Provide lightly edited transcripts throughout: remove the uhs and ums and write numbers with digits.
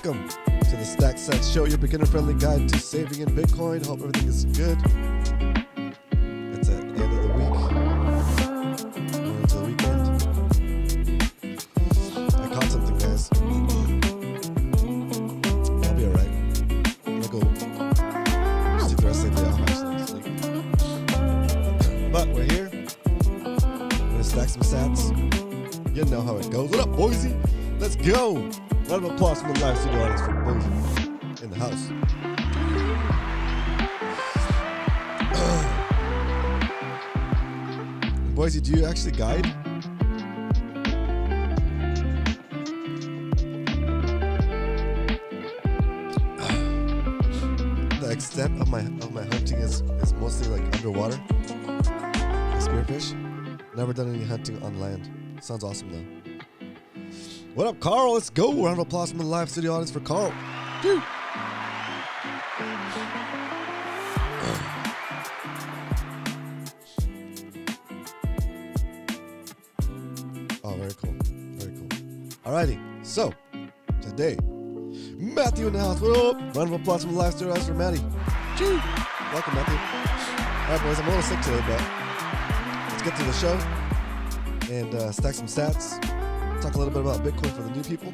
Welcome to the Stack Sats Show, your beginner-friendly guide to saving in Bitcoin. Hope everything is good. It's the end of the week. Going into the weekend. I caught something, guys. I'll be alright. I'm gonna go see the rest of the day off, actually, sleep. But we're here. We're gonna stack some sats. You know how it goes. What up, Boise? Let's go! Round of applause from the live studio audience for Boise in the house. Boise, do you actually guide? The extent of my hunting is mostly like underwater. Spearfish. Never done any hunting on land. Sounds awesome though. What up, Carl? Let's go. Round of applause from the live studio audience for Carl. Dude. Oh, very cool. Very cool. Alrighty. So, today, Matthew in the house. What up? Round of applause from the live studio audience for Matty. Choo. Welcome, Matthew. Alright, boys. I'm a little sick today, but let's get to the show and stack some sats. Talk a little bit about Bitcoin for the new people,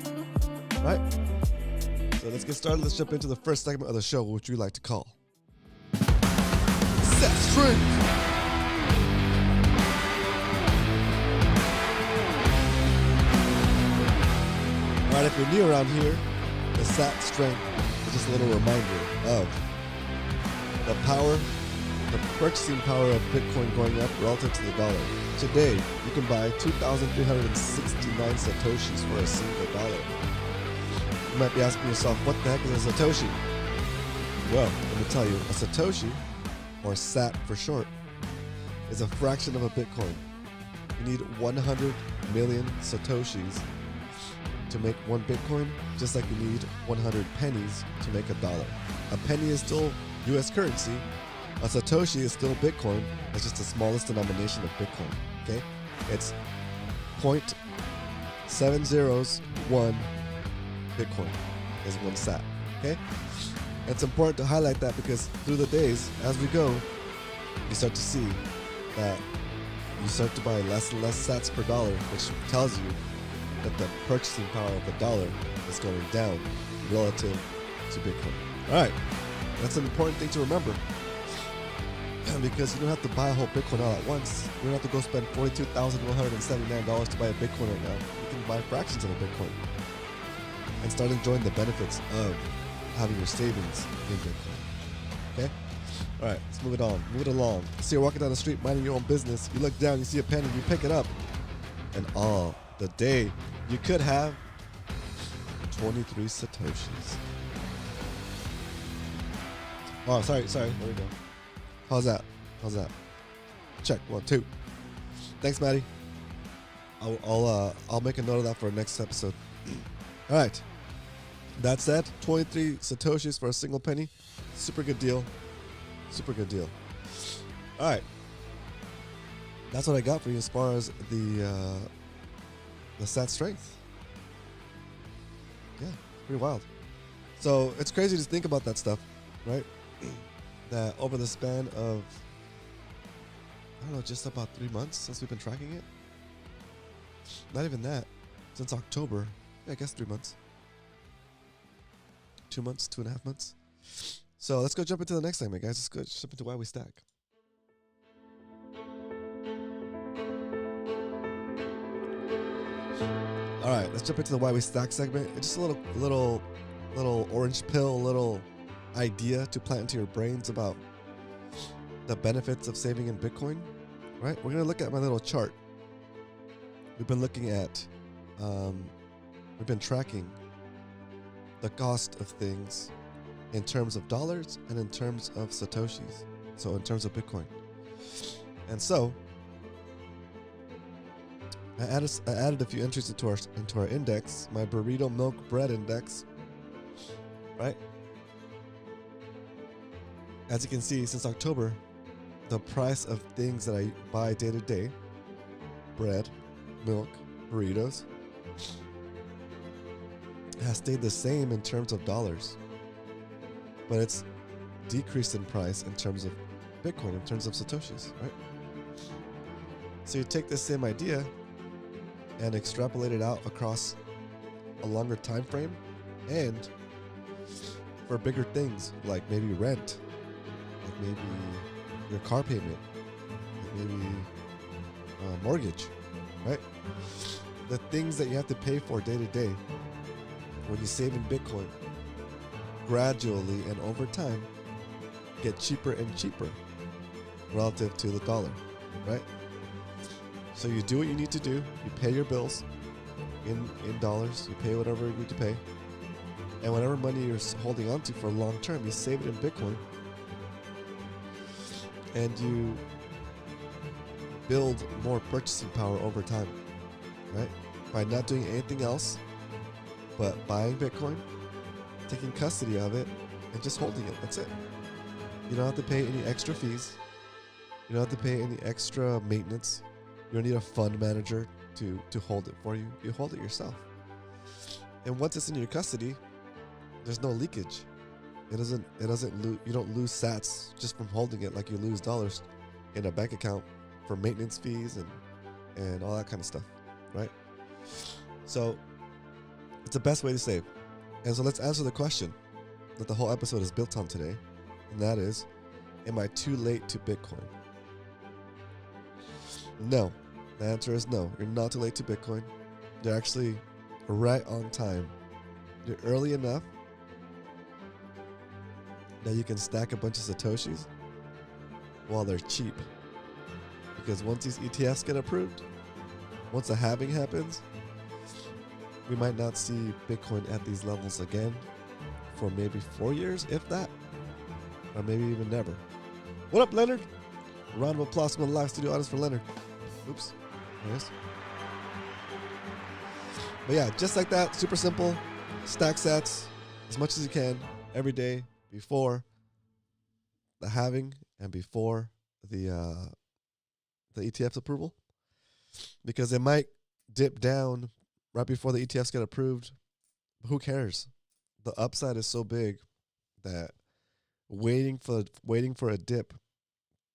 right? So let's get started. Let's jump into the first segment of the show, which we like to call Sat Strength. All right, if you're new around here, the Sat Strength is just a little reminder of the power, the purchasing power of Bitcoin going up relative to the dollar. Today, you can buy 2,369 Satoshis for a single dollar. You might be asking yourself, what the heck is a Satoshi? Well, let me tell you, a Satoshi, or SAT for short, is a fraction of a Bitcoin. You need 100 million Satoshis to make one Bitcoin, just like you need 100 pennies to make a dollar. A penny is still US currency. A Satoshi is still Bitcoin. It's just the smallest denomination of Bitcoin. Okay? It's 0.701 Bitcoin is one sat. Okay? It's important to highlight that because through the days, as we go, you start to see that you start to buy less and less sats per dollar, which tells you that the purchasing power of the dollar is going down relative to Bitcoin. All right. That's an important thing to remember. Because you don't have to buy a whole Bitcoin all at once. You don't have to go spend $42,179 to buy a Bitcoin right now. You can buy fractions of a Bitcoin and start enjoying the benefits of having your savings in Bitcoin. Okay? All right, let's move it on. Move it along. So you're walking down the street minding your own business. You look down, you see a penny, you pick it up. And the day you could have 23 Satoshis. Oh, sorry. There we go. How's that? Check 1, 2. Thanks, Maddie. I'll make a note of that for next episode. All right. That said, 23 Satoshis for a single penny. Super good deal. All right. That's what I got for you as far as the sat strength. Yeah, pretty wild. So it's crazy to think about that stuff, right? That over the span of, I don't know, just about 3 months since we've been tracking it. Not even that. Since October. Yeah, I guess 3 months. 2 months, 2.5 months. So let's go jump into the next segment, guys. Let's go jump into why we stack. All right, let's jump into the why we stack segment. It's just a little orange pill, a little idea to plant into your brains about the benefits of saving in Bitcoin, right? We're going to look at my little chart. We've been looking at, we've been tracking the cost of things in terms of dollars and in terms of Satoshis. So in terms of Bitcoin. And so I added a few entries into our index, my burrito milk bread index, right? As you can see, since October, the price of things that I buy day to day, bread, milk, burritos, has stayed the same in terms of dollars, but it's decreased in price in terms of Bitcoin, in terms of Satoshis, right? So you take this same idea and extrapolate it out across a longer time frame, and for bigger things like maybe rent, like maybe your car payment, like maybe mortgage, right? The things that you have to pay for day to day, when you save in Bitcoin, gradually and over time get cheaper and cheaper relative to the dollar, right? So you do what you need to do. You pay your bills in dollars. You pay whatever you need to pay. And whatever money you're holding on to for long term, you save it in Bitcoin. And you build more purchasing power over time, right? By not doing anything else but buying Bitcoin, taking custody of it, and just holding it. That's it. You don't have to pay any extra fees. You don't have to pay any extra maintenance. You don't need a fund manager to hold it for you. You hold it yourself. And once it's in your custody, there's no leakage. It doesn't you don't lose sats just from holding it like you lose dollars in a bank account for maintenance fees and all that kind of stuff, right? So it's the best way to save. And so let's answer the question that the whole episode is built on today, and that is, am I too late to Bitcoin? No. The answer is no. You're not too late to Bitcoin. You're actually right on time. You're early enough that you can stack a bunch of Satoshis while they're cheap. Because once these ETFs get approved, once the halving happens, we might not see Bitcoin at these levels again for maybe 4 years, if that, or maybe even never. What up, Leonard? A round of applause from the live studio audience for Leonard. Oops. Yes. But yeah, just like that, super simple. Stack sats as much as you can every day before the halving and before the ETF's approval, because it might dip down right before the ETFs get approved. But who cares? The upside is so big that waiting for a dip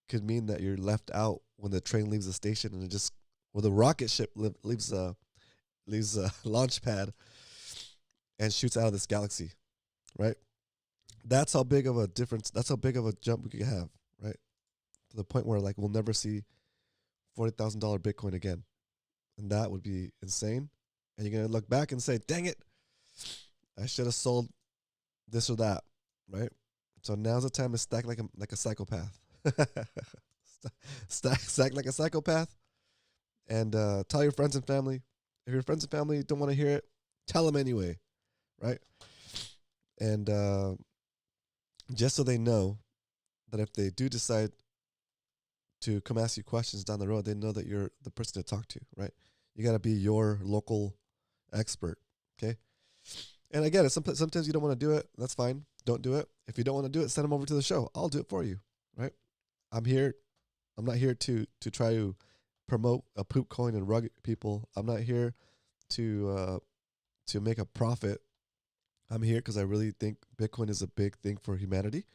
could mean that you're left out when the train leaves the station, and it just, or the rocket ship leaves a launch pad and shoots out of this galaxy, right? That's how big of a difference, that's how big of a jump we could have, right? To the point where like we'll never see $40,000 Bitcoin again. And that would be insane. And you're going to look back and say, dang it, I should have sold this or that, right? So now's the time to stack like a psychopath. Stack like a psychopath. And tell your friends and family. If your friends and family don't want to hear it, tell them anyway, right? And just so they know that if they do decide to come ask you questions down the road, they know that you're the person to talk to, right? You got to be your local expert, okay? And again, sometimes you don't want to do it. That's fine. Don't do it. If you don't want to do it, send them over to the show. I'll do it for you, right? I'm here. I'm not here to try to promote a poop coin and rug people. I'm not here to make a profit. I'm here because I really think Bitcoin is a big thing for humanity,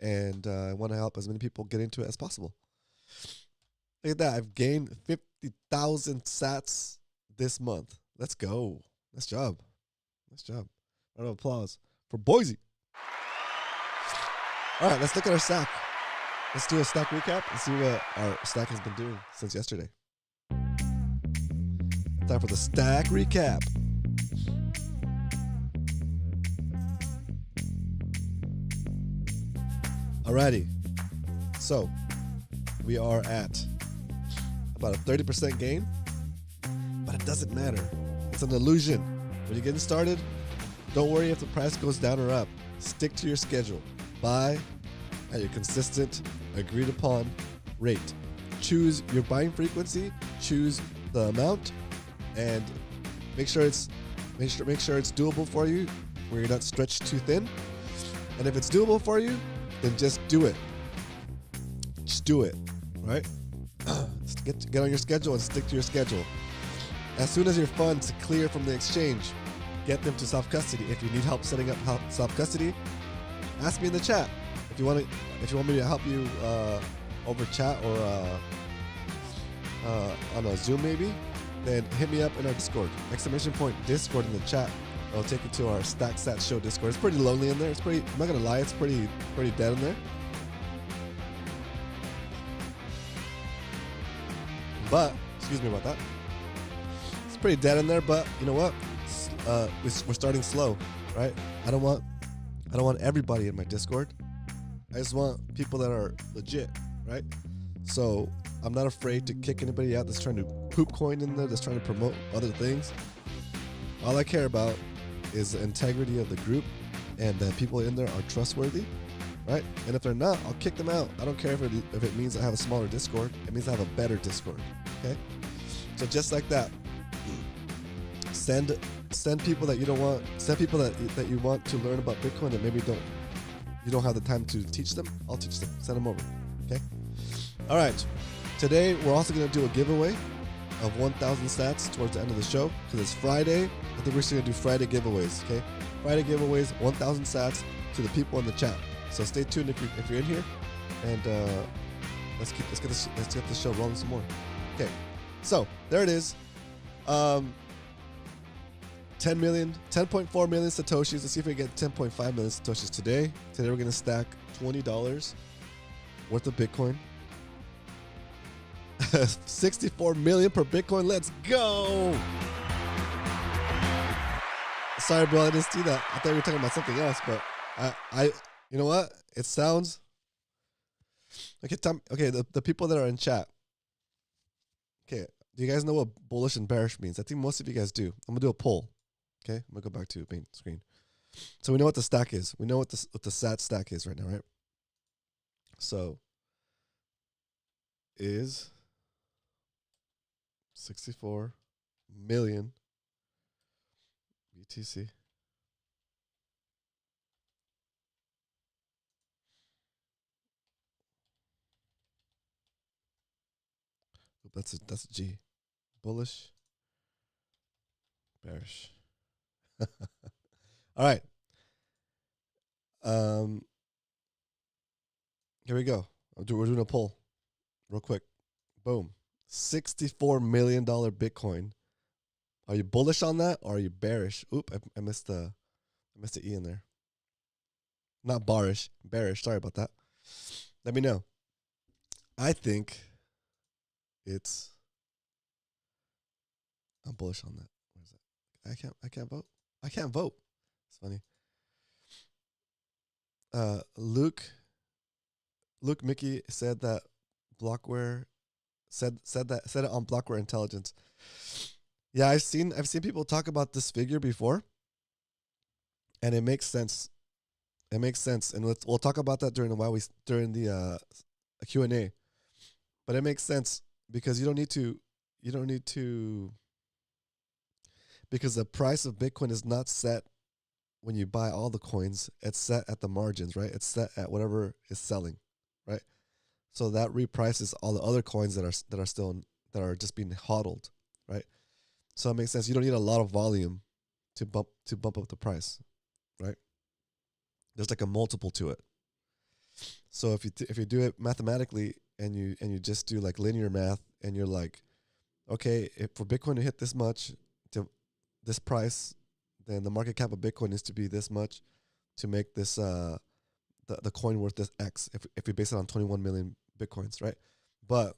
and I want to help as many people get into it as possible. Look at that. I've gained 50,000 sats this month. Let's go. Nice job. Nice job. Round of applause for Boise. All right, let's look at our stack. Let's do a stack recap and see what our stack has been doing since yesterday. Time for the stack recap. Alrighty. So, we are at about a 30% gain, but it doesn't matter. It's an illusion. When you're getting started, don't worry if the price goes down or up. Stick to your schedule. Buy at your consistent, agreed upon rate. Choose your buying frequency, choose the amount, and make sure it's doable for you, where you're not stretched too thin. And if it's doable for you, then just do it. Just do it, right? Get on your schedule and stick to your schedule. As soon as your funds clear from the exchange, get them to self-custody. If you need help setting up self-custody, ask me in the chat. If you want me to help you over chat or on a Zoom maybe, then hit me up in our Discord. !Discord in the chat. It'll take you to our Stack Sats Show Discord. It's pretty lonely in there. It's pretty. I'm not gonna lie. It's pretty dead in there. But excuse me about that. It's pretty dead in there. But you know what? We're starting slow, right? I don't want everybody in my Discord. I just want people that are legit, right? So I'm not afraid to kick anybody out that's trying to poop coin in there, that's trying to promote other things. All I care about is the integrity of the group and that people in there are trustworthy, right? And if they're not, I'll kick them out. I don't care if it means I have a smaller Discord. It means I have a better Discord, okay? So just like that, send people that you don't want, send people that you want to learn about Bitcoin that maybe you don't have the time to teach them. I'll teach them. Send them over, okay? All right. Today, we're also going to do a giveaway of 1,000 sats towards the end of the show because it's Friday. I think we're just going to do Friday giveaways, okay? Friday giveaways, 1,000 sats to the people in the chat. So stay tuned if you're in here, and let's get the show rolling some more. Okay, so there it is. 10.4 million satoshis. Let's see if we can get 10.5 million satoshis today. Today we're going to stack $20 worth of Bitcoin. 64 million per Bitcoin. Let's go. Sorry, bro, I didn't see that. I thought we were talking about something else, but I you know what? It sounds okay. Okay, the people that are in chat. Okay, do you guys know what bullish and bearish means? I think most of you guys do. I'm gonna do a poll. Okay, I'm gonna go back to main screen. So we know what the stack is. We know what the SAT stack is right now, right? So is 64 million BTC. That's a G. Bullish, bearish. All right. Here we go. We're doing a poll real quick. Boom. $64 million Bitcoin. Are you bullish on that or are you bearish? Oop, I missed the E in there. Not bearish. Sorry about that. Let me know. I think I'm bullish on that. What is that? I can't vote. I can't vote. It's funny. Luke Mickey said that Blockware said it on Blockware Intelligence. Yeah, I've seen people talk about this figure before, and it makes sense. It makes sense, and we'll talk about that during the Q&A. But it makes sense because you don't need to because the price of Bitcoin is not set when you buy all the coins. It's set at the margins, right? It's set at whatever is selling, right? So that reprices all the other coins that are just being hodled, right? So it makes sense. You don't need a lot of volume to bump up the price, right? There's like a multiple to it. So if you do it mathematically and you just do like linear math and you're like, okay, if for Bitcoin to hit this much to this price, then the market cap of Bitcoin needs to be this much to make this the coin worth this X if we base it on 21 million Bitcoins, right? But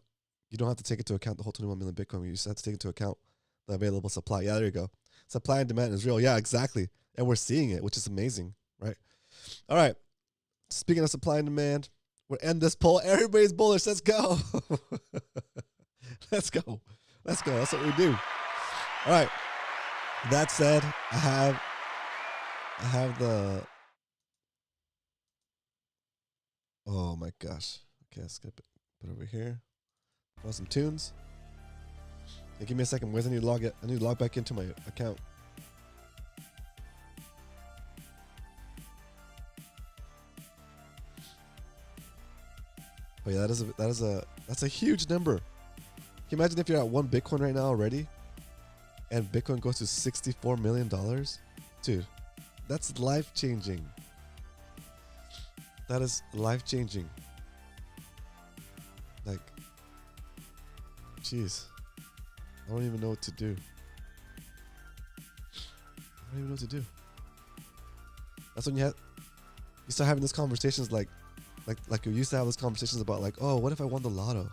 you don't have to take into account the whole 21 million Bitcoin. You just have to take into account the available supply. Yeah, there you go. Supply and demand is real. Yeah, exactly. And we're seeing it, which is amazing, right? All right. Speaking of supply and demand, we'll end this poll. Everybody's bullish. Let's go. Let's go. That's what we do. All right. That said, I have the. Oh my gosh. Okay, let's skip it. Put it over here. Throw some tunes. Hey, give me a second. Where's I need to log back into my account. Oh yeah, that's a huge number. Can you imagine if you're at 1 Bitcoin right now already, and Bitcoin goes to $64 million? Dude, that's life changing. That is life changing. Like, jeez, I don't even know what to do. I don't even know what to do. That's when you start having these conversations like you used to have those conversations about like, oh, what if I won the lotto?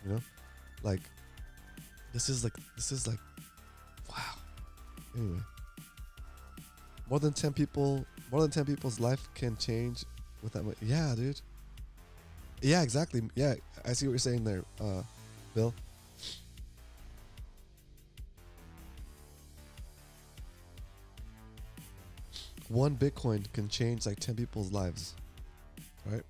You know, like this is like wow. Anyway, more than 10 people's life can change with that much. Yeah, dude. Yeah, exactly. Yeah, I see what you're saying there, Bill. One Bitcoin can change like 10 people's lives, right?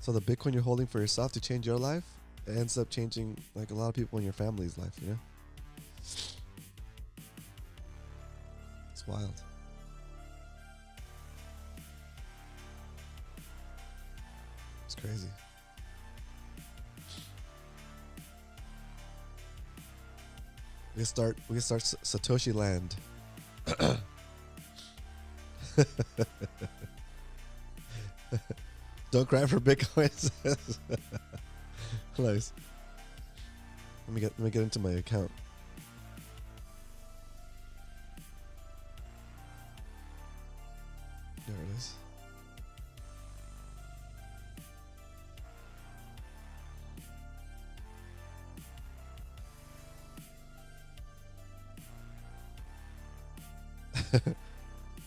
So the Bitcoin you're holding for yourself to change your life, it ends up changing like a lot of people in your family's life, you know? It's wild. It's crazy. We can start Satoshi Land. Don't cry for Bitcoins. Nice. Let me get into my account. There it is.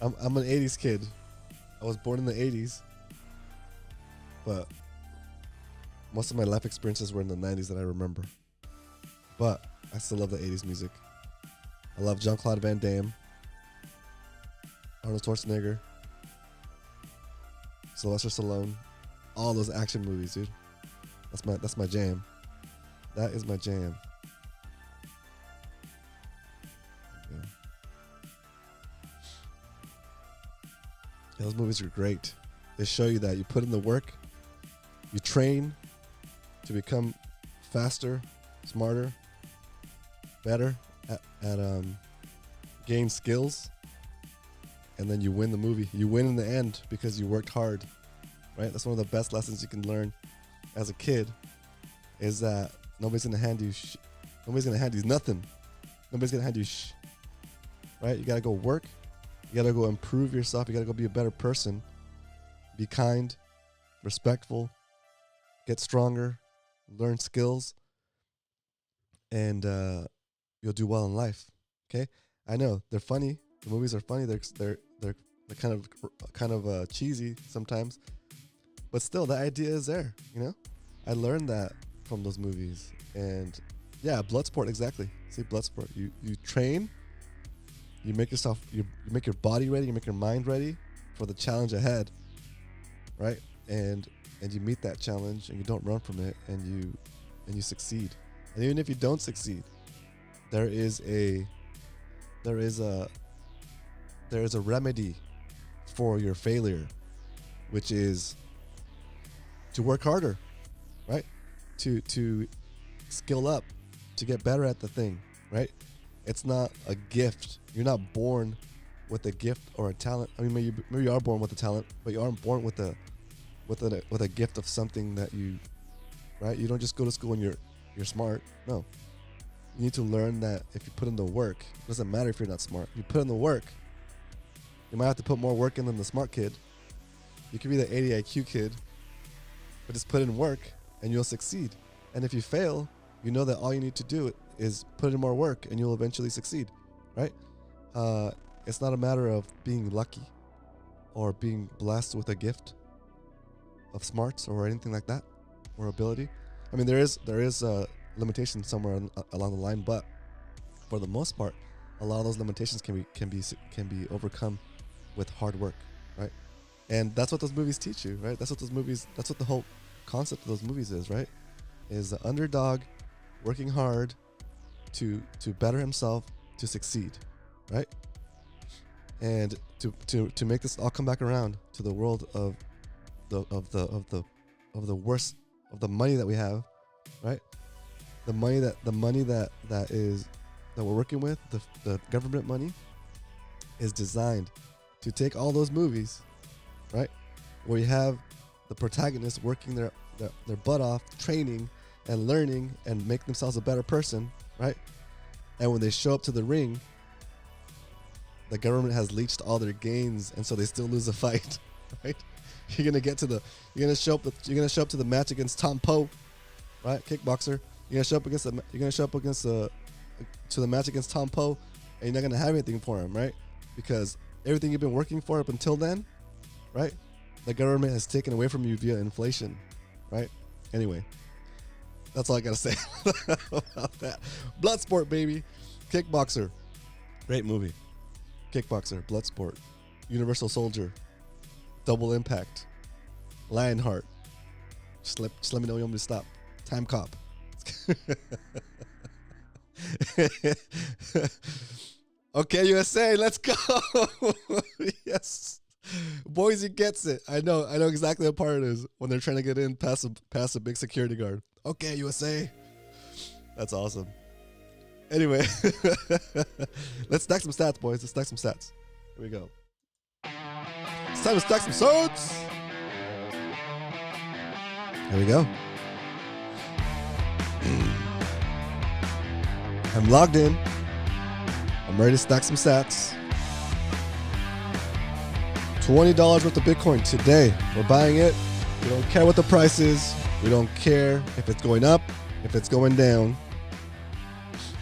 I'm an 80s kid. I was born in the 80s. But most of my life experiences were in the 90s that I remember. But I still love the 80s music. I love Jean-Claude Van Damme, Arnold Schwarzenegger, Sylvester Stallone, all those action movies, dude. That's my jam. That is my jam. Yeah. Those movies are great. They show you that you put in the work, you train to become faster, smarter, better at gain skills, and then you win the movie. You win in the end because you worked hard, right? That's one of the best lessons you can learn as a kid, is that nobody's gonna hand you nobody's gonna hand you nothing. Nobody's gonna hand you right? You gotta go work. You gotta go improve yourself. You gotta go be a better person. Be kind, respectful, get stronger, learn skills, and you'll do well in life. Okay, I know they're funny. The movies are funny. They're kind of cheesy sometimes, but still, the idea is there. You know, I learned that from those movies, and yeah, Bloodsport, exactly. See, Bloodsport. You train. You make yourself. You make your body ready. You make your mind ready for the challenge ahead, right? And you meet that challenge, and you don't run from it, and you succeed. And even if you don't succeed, there is a remedy for your failure, which is to work harder, right? To skill up, to get better at the thing, right? It's not a gift. You're not born with a gift or a talent. I mean, maybe you are born with a talent, but you aren't born with a gift of something that you, right? You don't just go to school and you're smart. No. You need to learn that if you put in the work, it doesn't matter if you're not smart. You put in the work. You might have to put more work in than the smart kid. You could be the 80 IQ kid, but just put in work and you'll succeed. And if you fail, you know that all you need to do is put in more work and you'll eventually succeed, right? It's not a matter of being lucky or being blessed with a gift of smarts or anything like that, or ability. I mean, there is a limitation somewhere along the line, but for the most part, a lot of those limitations can be overcome with hard work, right? And that's what those movies teach you, right? That's what the whole concept of those movies is, right? Is the underdog working hard to better himself, to succeed, right? And to make this all come back around to the world of the worst of the money that we have, right? The money that we're working with, the government money, is designed to take all those movies, right, where you have the protagonists working their butt off, training and learning and make themselves a better person, right? And when they show up to the ring, the government has leached all their gains, and so they still lose a fight, right? You're gonna show up to the match against Tom Poe, right? Kickboxer. You're gonna show up to the match against Tom Poe, and you're not gonna have anything for him, right? Because everything you've been working for up until then, right? The government has taken away from you via inflation, right? Anyway, that's all I gotta say about that. Bloodsport, baby. Kickboxer. Great movie. Kickboxer, Bloodsport, Universal Soldier, Double Impact, Lionheart. Just let me know you want me to stop. Time Cop. Okay, USA, let's go. Yes. Boise gets it. I know exactly what part it is when they're trying to get in past a big security guard. Okay, USA. That's awesome. Anyway, let's stack some stats, boys. Let's stack some stats. Here we go. It's time to stack some stats. Here we go. I'm logged in. I'm ready to stack some sats. $20 worth of Bitcoin today. We're buying it. We don't care what the price is. We don't care if it's going up, if it's going down.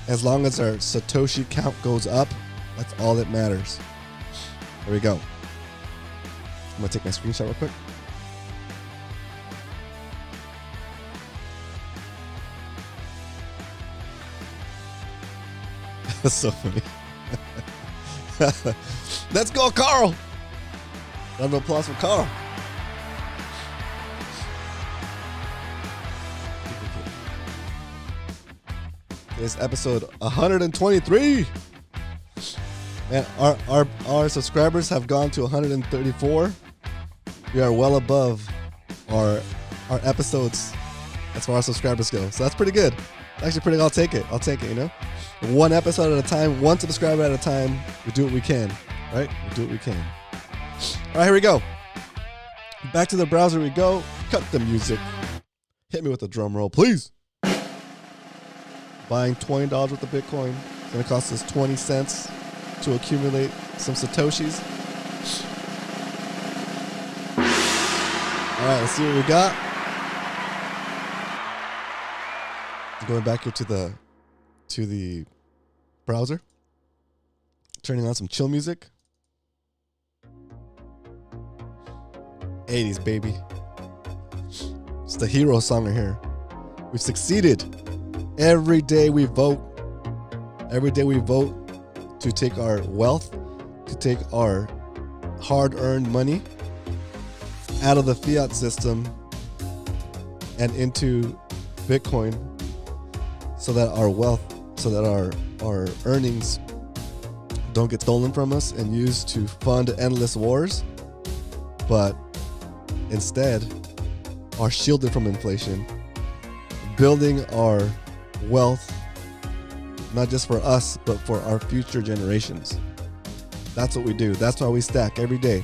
As long as our Satoshi count goes up, that's all that matters. Here we go. I'm going to take my screenshot real quick. That's so funny. Let's go, Carl. Round of applause for Carl. It's episode 123. And our subscribers have gone to 134. We are well above our episodes as far as subscribers go. So that's pretty good. Actually pretty good. I'll take it, you know? One episode at a time, one subscriber at a time. We do what we can, right? We do what we can. All right, here we go. Back to the browser we go. Cut the music. Hit me with a drum roll, please. Buying $20 worth of Bitcoin. It's going to cost us 20 cents to accumulate some Satoshis. All right, let's see what we got. Going back here to the browser. Turning on some chill music. 80s, baby. It's the hero song right here. We've succeeded. Every day we vote. Every day we vote to take our wealth, to take our hard-earned money out of the fiat system and into Bitcoin so that our wealth, so that our earnings don't get stolen from us and used to fund endless wars, but instead are shielded from inflation, building our wealth not just for us but for our future generations. That's what we do. That's why we stack every day.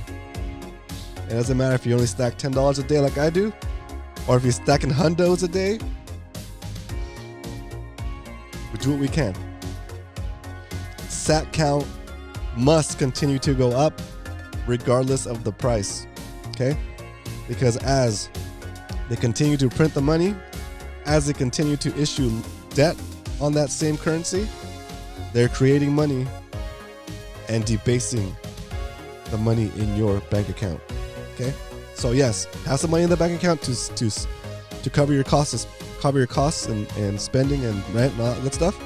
It doesn't matter if you only stack $10 a day like I do, or if you're stacking hundos a day. We do what we can. Sat count must continue to go up regardless of the price, okay? Because as they continue to print the money, as they continue to issue debt on that same currency, they're creating money and debasing the money in your bank account, okay? So yes, have some money in the bank account to cover your costs, and spending and rent and all that good stuff.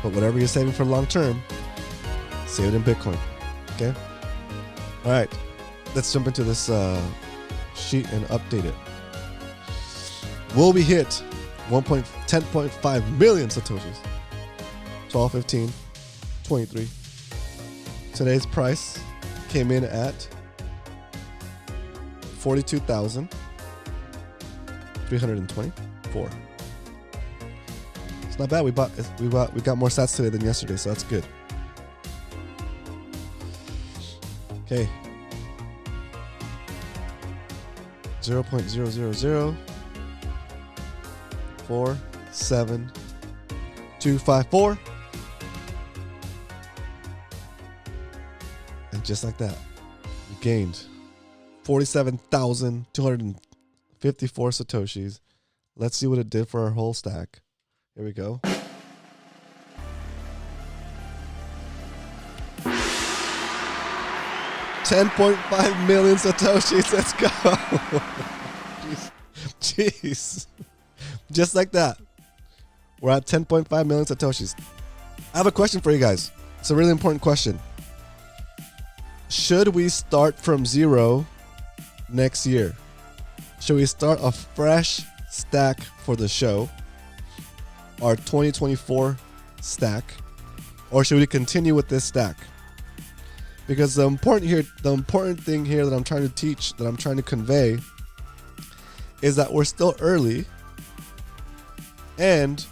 But whatever you're saving for long term, save it in Bitcoin, okay? All right, let's jump into this sheet and update it. Will we hit 10.5 million Satoshis? 12, 15, 23. Today's price came in at 42,324. It's not bad. We got more sats today than yesterday, so that's good. Okay. 0.00047,254. And just like that, we gained 47,254 Satoshis. Let's see what it did for our whole stack. Here we go. $10.5 million Satoshis. Let's go. Jeez. Just like that. We're at 10.5 million Satoshis. I have a question for you guys. It's a really important question. Should we start from zero next year? Should we start a fresh stack for the show? Our 2024 stack? Or should we continue with this stack? Because the important thing here that I'm trying to teach, that I'm trying to convey, is that we're still early. And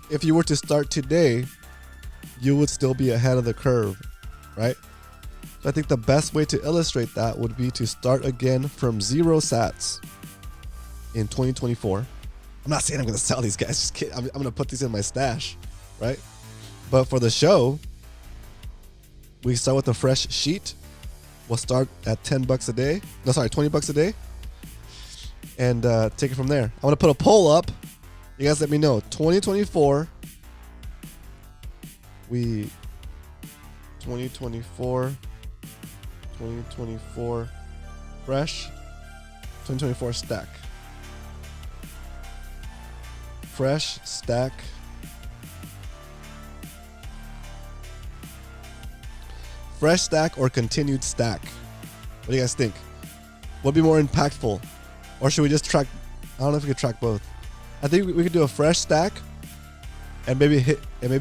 if you were to start today, you would still be ahead of the curve, right? So I think the best way to illustrate that would be to start again from 0 sats in 2024. I'm not saying I'm going to sell these guys. Just kidding. I'm going to put these in my stash, right? But for the show, we start with a fresh sheet. We'll start at $10 a day. No, sorry, $20 a day. And take it from there. I'm going to put a poll up. You guys let me know. 2024. 2024 fresh. 2024 stack. Fresh stack. Fresh stack or continued stack? What do you guys think? What'd be more impactful? Or should we just track? I don't know if we could track both. I think we could do a fresh stack and maybe do an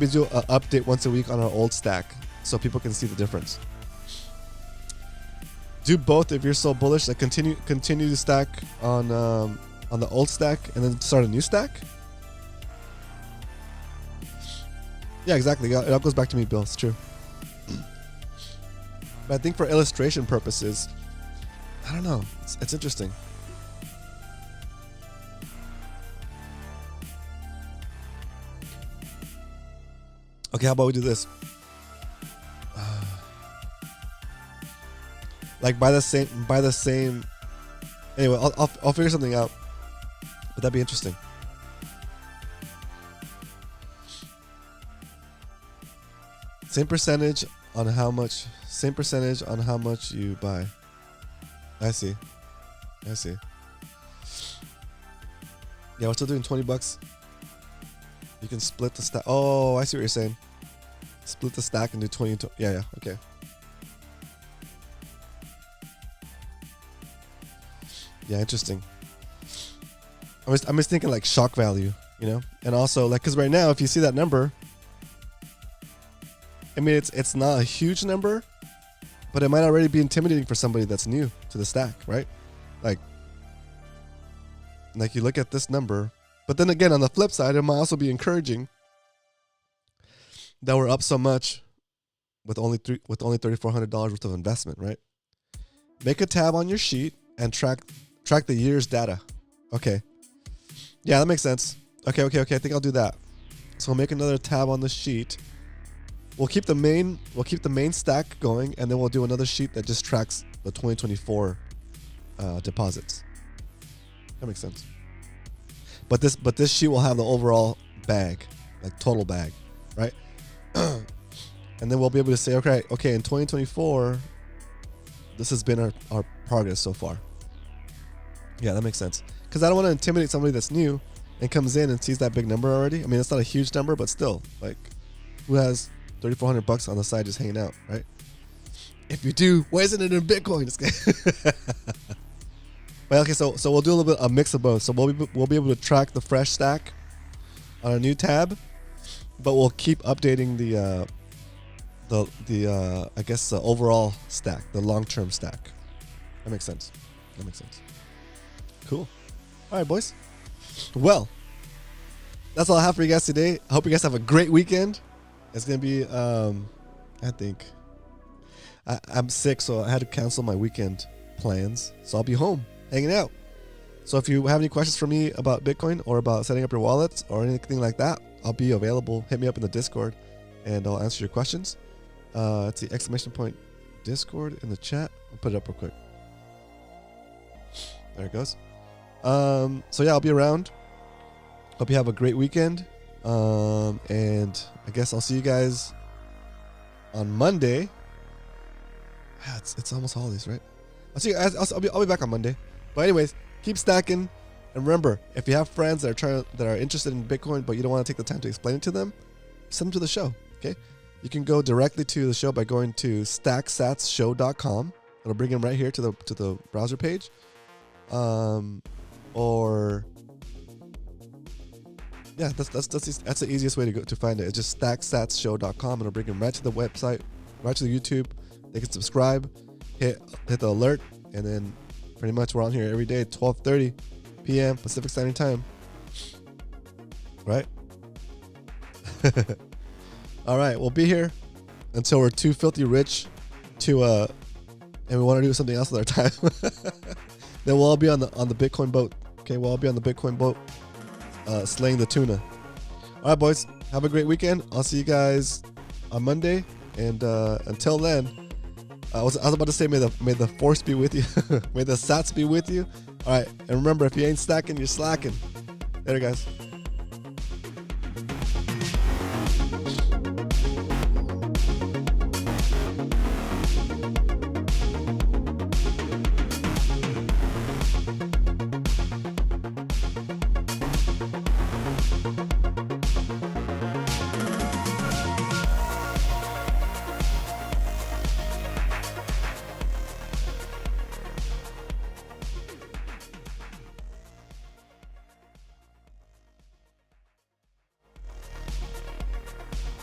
update once a week on our old stack so people can see the difference. Do both if you're so bullish. Like continue to stack on the old stack and then start a new stack. Yeah, exactly. It all goes back to me, Bill. It's true. But I think for illustration purposes, I don't know. It's interesting. Okay, how about we do this? Like by the same. Anyway, I'll figure something out. But that'd be interesting. Same percentage on how much you buy. I see. Yeah, we're still doing $20. You can split the stack. Oh, I see what you're saying. Split the stack and do 20. Yeah, okay. Yeah, interesting. I'm just thinking like shock value, you know? And also like, cause right now, if you see that number, I mean, it's not a huge number, but it might already be intimidating for somebody that's new to the stack, right? Like you look at this number, but then again, on the flip side, it might also be encouraging that we're up so much with only $3,400 worth of investment, right? Make a tab on your sheet and track the year's data. Okay. Yeah, that makes sense. Okay. I think I'll do that. So we'll make another tab on the sheet. We'll keep the main stack going, and then we'll do another sheet that just tracks the 2024 deposits. That makes sense. But this sheet will have the overall bag, like total bag, right? And then we'll be able to say, okay, in 2024, this has been our progress so far. Yeah, that makes sense. Because I don't want to intimidate somebody that's new and comes in and sees that big number already. I mean, it's not a huge number, but still, like, who has $3,400 on the side just hanging out, right? If you do, why isn't it in Bitcoin? But okay, so we'll do a little bit a mix of both. So we'll be able to track the fresh stack on a new tab, but we'll keep updating the I guess the overall stack, the long-term stack. That makes sense. Cool. All right, boys. Well, that's all I have for you guys today. I hope you guys have a great weekend. It's gonna be, I I'm sick, so I had to cancel my weekend plans. So I'll be home hanging out. So if you have any questions for me about Bitcoin or about setting up your wallets or anything like that, I'll be available. Hit me up in the Discord and I'll answer your questions. It's the exclamation point Discord in the chat. I'll put it up real quick. There it goes. So yeah, I'll be around. Hope you have a great weekend. And I guess I'll see you guys on Monday. It's almost holidays, right? I'll see you guys. I'll be back on Monday. But anyways, keep stacking. And remember, if you have friends that are interested in Bitcoin, but you don't want to take the time to explain it to them, send them to the show. Okay? You can go directly to the show by going to stacksatshow.com. It'll bring them right here to the browser page. Or yeah, that's the easiest way to find it. It's just stacksatshow.com. It'll bring them right to the website, right to the YouTube. They can subscribe, hit the alert, and then pretty much we're on here every day, 12:30 p.m. Pacific Standard Time. Right? All right, we'll be here until we're too filthy rich to and we want to do something else with our time. Then we'll all be on the Bitcoin boat. Okay, we'll all be on the Bitcoin boat, slaying the tuna. All right, boys, have a great weekend. I'll see you guys on Monday, and until then, I was about to say may the force be with you. May the sats be with you. All right, and remember, if you ain't stacking, you're slacking. Later, guys.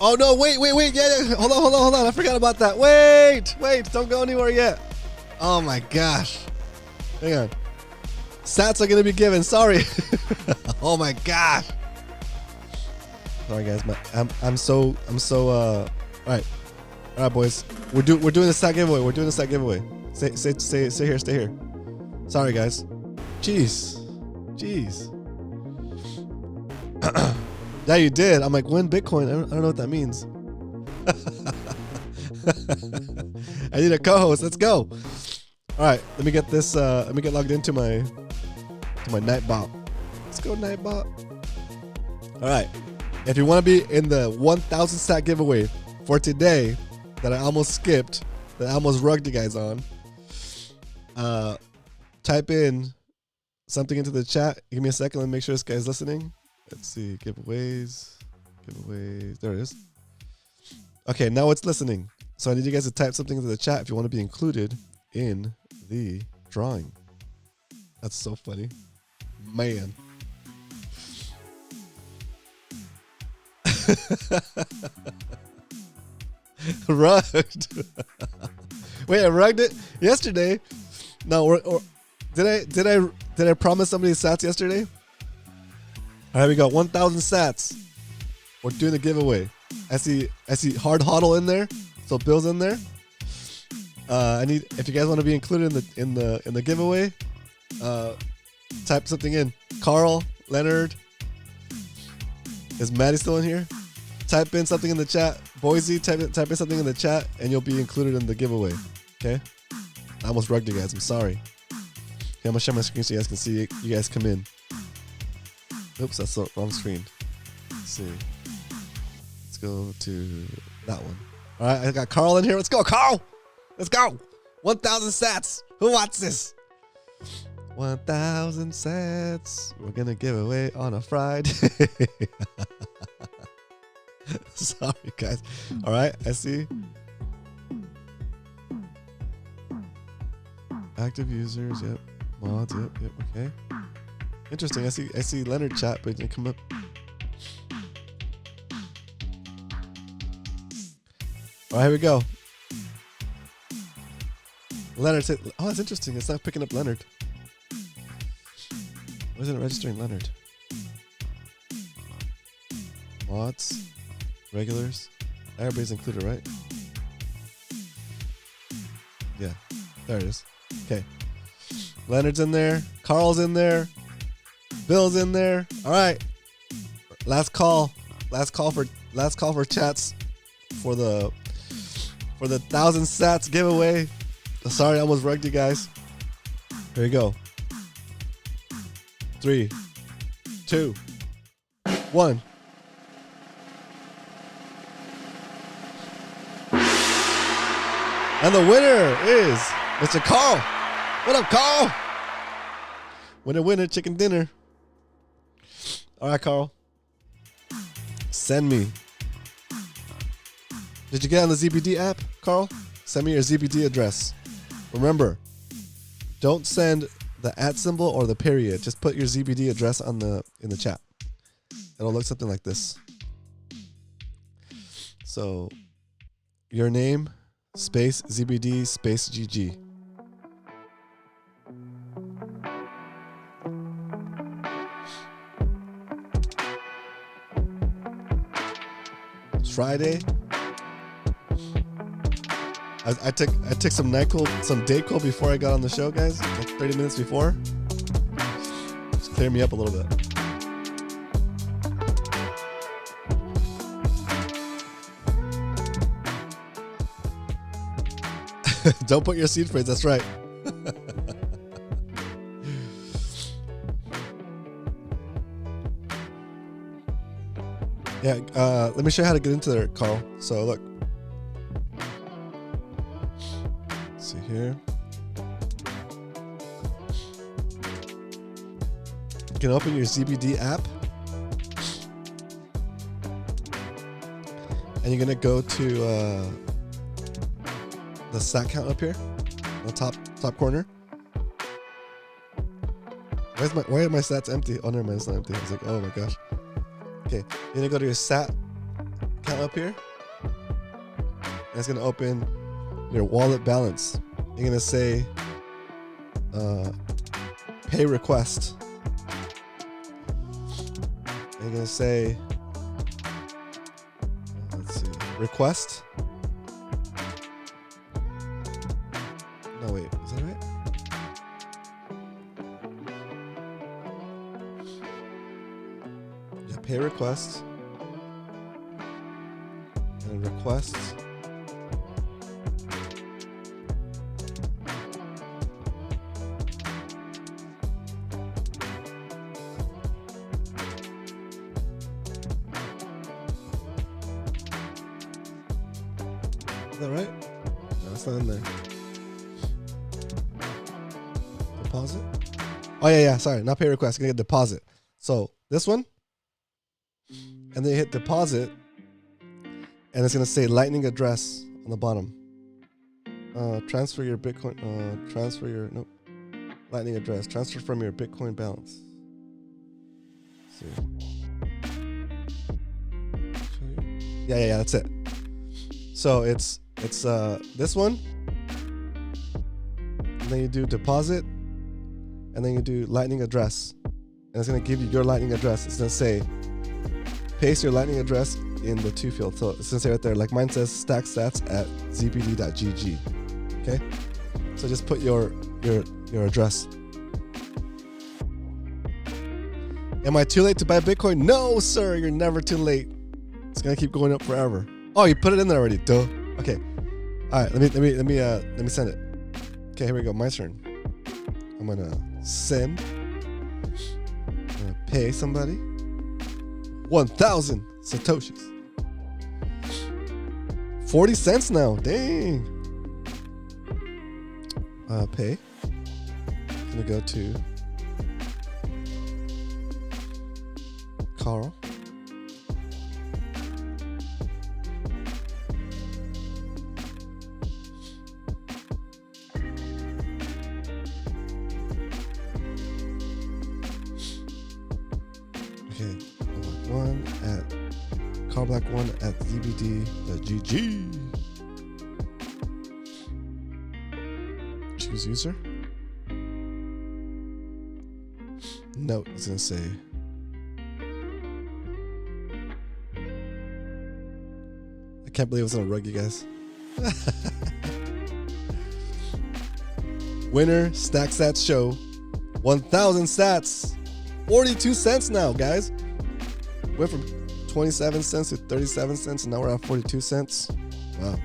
Oh no, wait, yeah, hold on, I forgot about that. Wait, don't go anywhere yet. Oh my gosh. Hang on. Sats are gonna be given, sorry. Oh my gosh. Sorry guys, I'm so all right, boys. We're doing the stat giveaway. Stay here. Sorry guys. Jeez. Yeah, you did. I'm like, win Bitcoin. I don't know what that means. I need a co-host. Let's go. All right, let me get this. Let me get logged into my Nightbot. Let's go, Nightbot. All right. If you want to be in the 1,000 stat giveaway for today, that I almost skipped, that I almost rugged you guys on, type in something into the chat. Give me a second. Let me make sure this guy's listening. Let's see, giveaways. There it is. Okay, now it's listening. So I need you guys to type something into the chat if you want to be included in the drawing. That's so funny. Man. Rugged. Wait, I rugged it yesterday. No, did I promise somebody sats yesterday? All right, we got 1,000 sats. We're doing a giveaway. I see Hard Hodl in there, so Bill's in there. If you guys want to be included in the giveaway, type something in. Carl, Leonard. Is Maddie still in here? Type in something in the chat. Boise, type in something in the chat, and you'll be included in the giveaway. Okay? I almost rugged you guys. I'm sorry. Okay, I'm gonna share my screen so you guys can see you guys come in. Oops, that's the wrong screen. Let's see. Let's go to that one. All right, I got Carl in here. Let's go, Carl. Let's go. 1,000 sats. Who wants this? 1,000 sats. We're gonna give away on a Friday. Sorry, guys. All right, I see. Active users. Yep. Mods. Yep. Okay. Interesting. I see Leonard chat, but it didn't come up. All right, here we go. Leonard said, "Oh, that's interesting. It's not picking up Leonard. Why isn't it registering Leonard?" Mods, regulars, everybody's included, right? There it is. Okay. Leonard's in there. Carl's in there. Bill's in there. All right. Last call. Last call for chats for the 1,000 sats giveaway. Sorry, I almost rugged you guys. Here you go. 3, 2, 1. And the winner is Mr. Carl. What up, Carl? Winner, chicken dinner. All right, Carl. Send me. Did you get on the ZBD app, Carl? Send me your ZBD address. Remember, don't send the @ symbol or the period. Just put your ZBD address in the chat. It'll look something like this. So, your name, space ZBD, space GG. It's Friday. I took some NyQuil, some Dayquil before I got on the show, guys. Like 30 minutes before. Just clear me up a little bit. Don't put your seed phrase. That's right. Yeah. Let me show you how to get into there, Carl. So look. See here. You can open your ZBD app. And you're gonna go to the stat count up here, on the top corner. Why are my stats empty? Oh, never mind, it's not empty. I was like, oh my gosh. Okay, you're gonna go to your stat count up here. And it's gonna open your wallet balance. You're gonna say pay request. And you're gonna say let's see, request. No wait, is that right? Yeah, pay request and request. Is that right? No, it's not in there. Deposit? Oh yeah, sorry, not pay request. Gonna get deposit. So this one, and then you hit deposit, and it's gonna say Lightning address on the bottom. Transfer your Bitcoin. Lightning address. Transfer from your Bitcoin balance. Let's see. Yeah, that's it. So it's this one, and then you do deposit, and then you do Lightning address, and it's gonna give you your Lightning address. It's gonna say paste your Lightning address in the to field. So it's gonna say right there, like mine says, stackstats@zbd.gg. Okay, so just put your address. Am I too late to buy Bitcoin? No, sir, you're never too late. It's gonna keep going up forever. Oh, you put it in there already. Duh. Okay. All right. Let me send it. Okay, here we go. My turn. I'm gonna send. I'm gonna pay somebody 1,000 satoshis. 40 cents now. Dang. Pay. I'm gonna go to Carl. Okay, CarBlack1@ZBD.gg. Choose user. Note is gonna say I can't believe I was gonna rug you guys. Winner Stack Sats Show. 1,000 sats. 42 cents now, guys. Went from 27 cents to 37 cents, and now we're at 42 cents. Wow.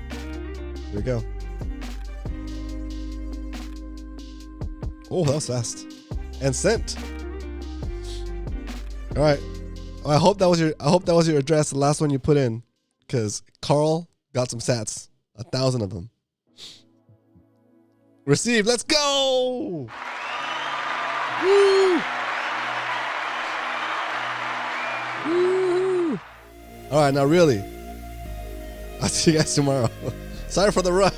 Here we go. Oh, that was fast. And sent. All right. I hope that was your address, the last one you put in, because Carl got some sats, 1,000 of them. Received. Let's go. Woo. Woo. All right, now really, I'll see you guys tomorrow. Sorry for the rug.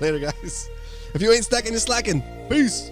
Later, guys. If you ain't stacking, you're slacking. Peace.